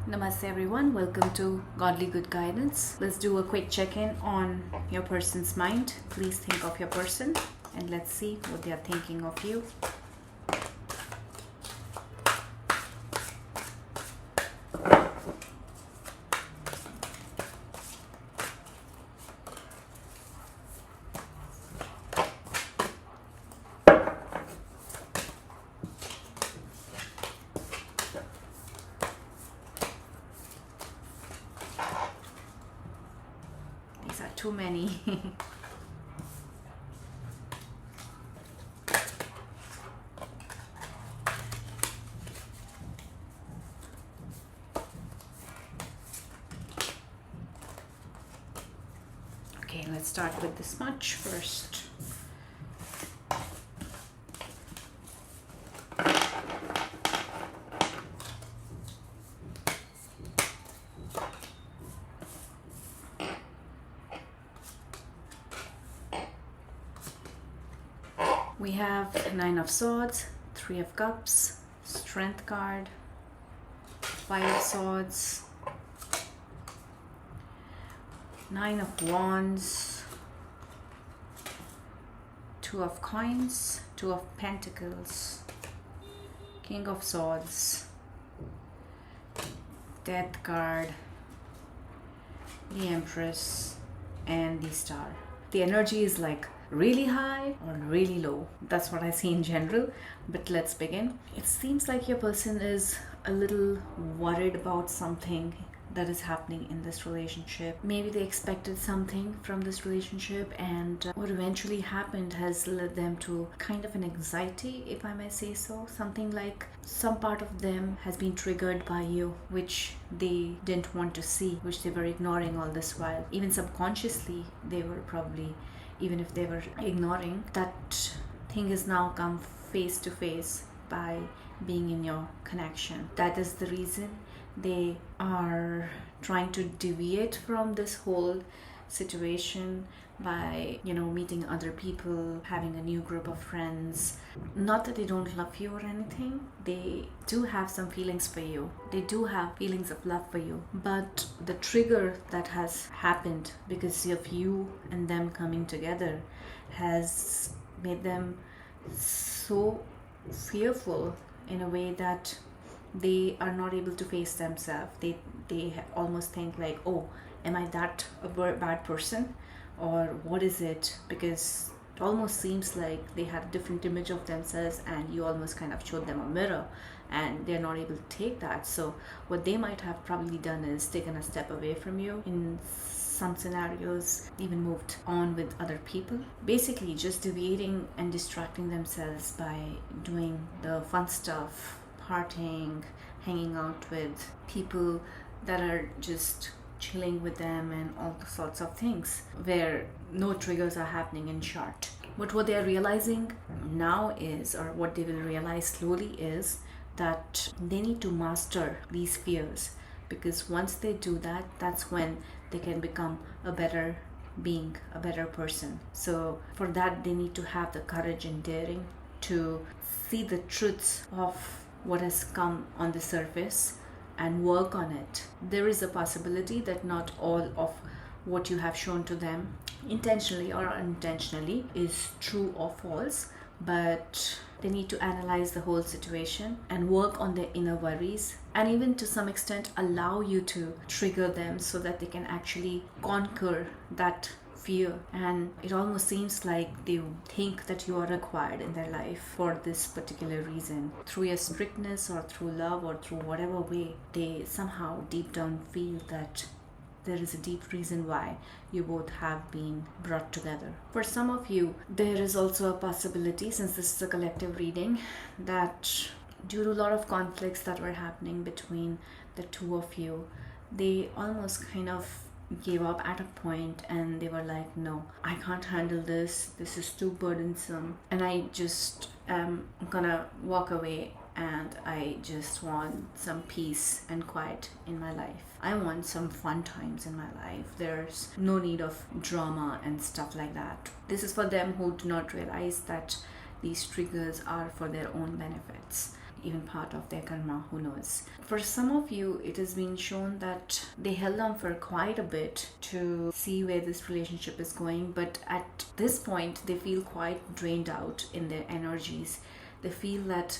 Namaste everyone, welcome to Godly Good Guidance. Let's do a quick check-in on your person's mind. Please think of your person and let's see what they are thinking of you. These are too many. Okay, let's start with the smudge first. We have Nine of Swords, Three of Cups, Strength card, Five of Swords, Nine of Wands, Two of Coins, Two of Pentacles, King of Swords, Death card, the Empress, and the Star. The energy is like really high or really low. That's what I see in general, but let's begin. It seems like your person is a little worried about something that is happening in this relationship. Maybe they expected something from this relationship, and what eventually happened has led them to kind of an anxiety, if I may say so. Something like some part of them has been triggered by you, which they didn't want to see, which they were ignoring all this while. Even subconsciously, they were probably, even if they were ignoring, that thing has now come face to face by being in your connection. That is the reason they are trying to deviate from this whole situation by, meeting other people, having a new group of friends. Not that they don't love you or anything. They do have some feelings for you. They do have feelings of love for you. But the trigger that has happened because of you and them coming together has made them so fearful in a way that they are not able to face themselves. They almost think like, oh, am I that a bad person, or what is it? Because it almost seems like they had a different image of themselves and you almost kind of showed them a mirror and they're not able to take that. So what they might have probably done is taken a step away from you, in some scenarios even moved on with other people, basically just deviating and distracting themselves by doing the fun stuff, partying, hanging out with people that are just chilling with them and all sorts of things where no triggers are happening, in short. But what they are realizing now is, or what they will realize slowly, is that they need to master these fears, because once they do that, that's when they can become a better being, a better person. So for that, they need to have the courage and daring to see the truths of what has come on the surface and work on it. There is a possibility that not all of what you have shown to them, intentionally or unintentionally, is true or false, but they need to analyze the whole situation and work on their inner worries, and even to some extent allow you to trigger them so that they can actually conquer that fear. And it almost seems like they think that you are required in their life for this particular reason. Through your strictness or through love or through whatever way, they somehow deep down feel that there is a deep reason why you both have been brought together. For some of you, there is also a possibility, since this is a collective reading, that due to a lot of conflicts that were happening between the two of you, they almost kind of gave up at a point and they were like, no, I can't handle this is too burdensome, and I just am gonna walk away, and I just want some peace and quiet in my life. I want some fun times in my life. There's no need of drama and stuff like that. This is for them who do not realize that these triggers are for their own benefits. even part of their karma, who knows. For some of you, it has been shown that they held on for quite a bit to see where this relationship is going, but at this point they feel quite drained out in their energies. They feel that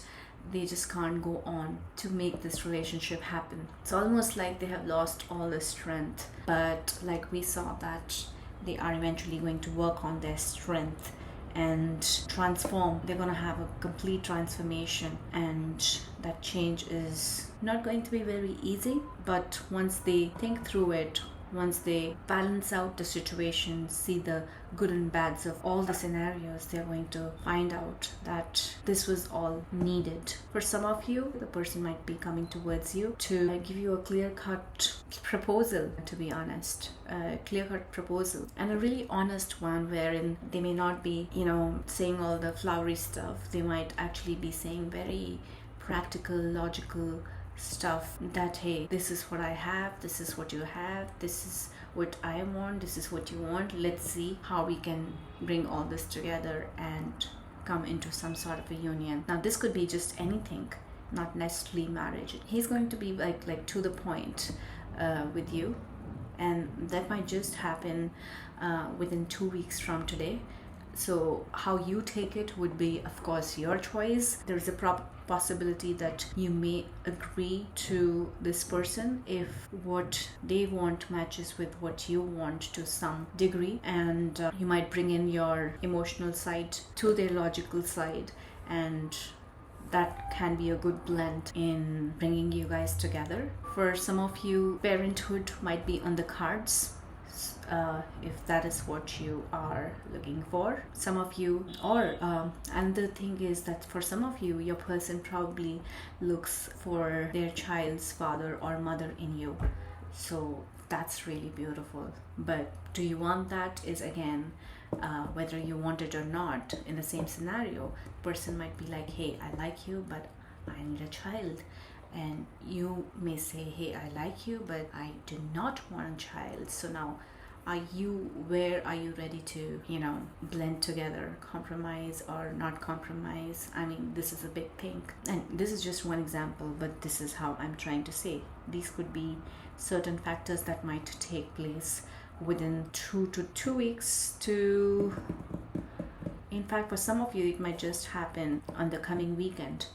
they just can't go on to make this relationship happen. It's almost like they have lost all the strength, but like we saw, that they are eventually going to work on their strength and transform. They're going to have a complete transformation, and that change is not going to be very easy, but once they think through it, once they balance out the situation, see the good and bads of all the scenarios, they're going to find out that this was all needed. For some of you, the person might be coming towards you to give you a clear-cut proposal, to be honest, a clear-cut proposal, and a really honest one, wherein they may not be, saying all the flowery stuff. They might actually be saying very practical, logical stuff, that hey, this is what I have, this is what you have, this is what I want, this is what you want, let's see how we can bring all this together and come into some sort of a union. Now this could be just anything, not necessarily marriage. He's going to be like to the point with you, and that might just happen within 2 weeks from today. So how you take it would be, of course, your choice. There's a possibility that you may agree to this person if what they want matches with what you want to some degree, and you might bring in your emotional side to their logical side, and that can be a good blend in bringing you guys together. For some of you, parenthood might be on the cards, if that is what you are looking for. Some of you, or another thing is that for some of you, your person probably looks for their child's father or mother in you. So that's really beautiful. But do you want that is again whether you want it or not. In the same scenario, the person might be like, hey, I like you, but I need a child. And you may say, hey, I like you, but I do not want a child. So now, where are you ready to, blend together, compromise or not compromise? I mean, this is a big thing. And this is just one example, but this is how I'm trying to say. These could be certain factors that might take place within 2 weeks to, in fact, for some of you, it might just happen on the coming weekend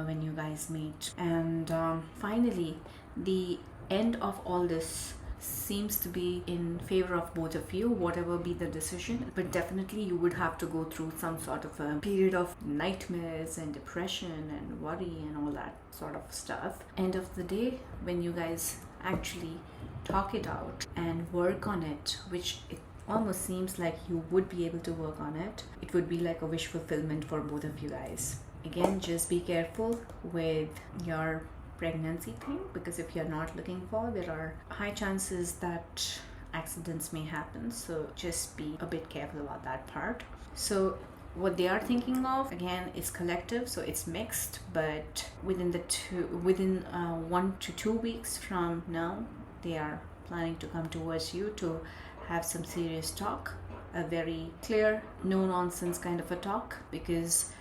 when you guys meet. And finally, the end of all this seems to be in favor of both of you, whatever be the decision. But definitely you would have to go through some sort of a period of nightmares and depression and worry and all that sort of stuff. End of the day, when you guys actually talk it out and work on it, which it almost seems like you would be able to work on it, it would be like a wish fulfillment for both of you guys. Again, just be careful with your pregnancy thing, because if you're not looking for, there are high chances that accidents may happen. So just be a bit careful about that part. So what they are thinking of, again, is collective, so it's mixed, but within 1 to 2 weeks from now, they are planning to come towards you to have some serious talk, a very clear, no nonsense kind of a talk, because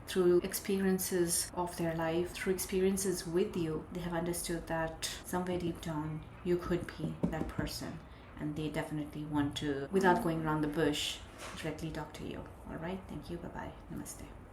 through experiences of their life, through experiences with you, they have understood that somewhere deep down you could be that person, and they definitely want to, without going around the bush, directly talk to you. All right, thank you, bye-bye, namaste.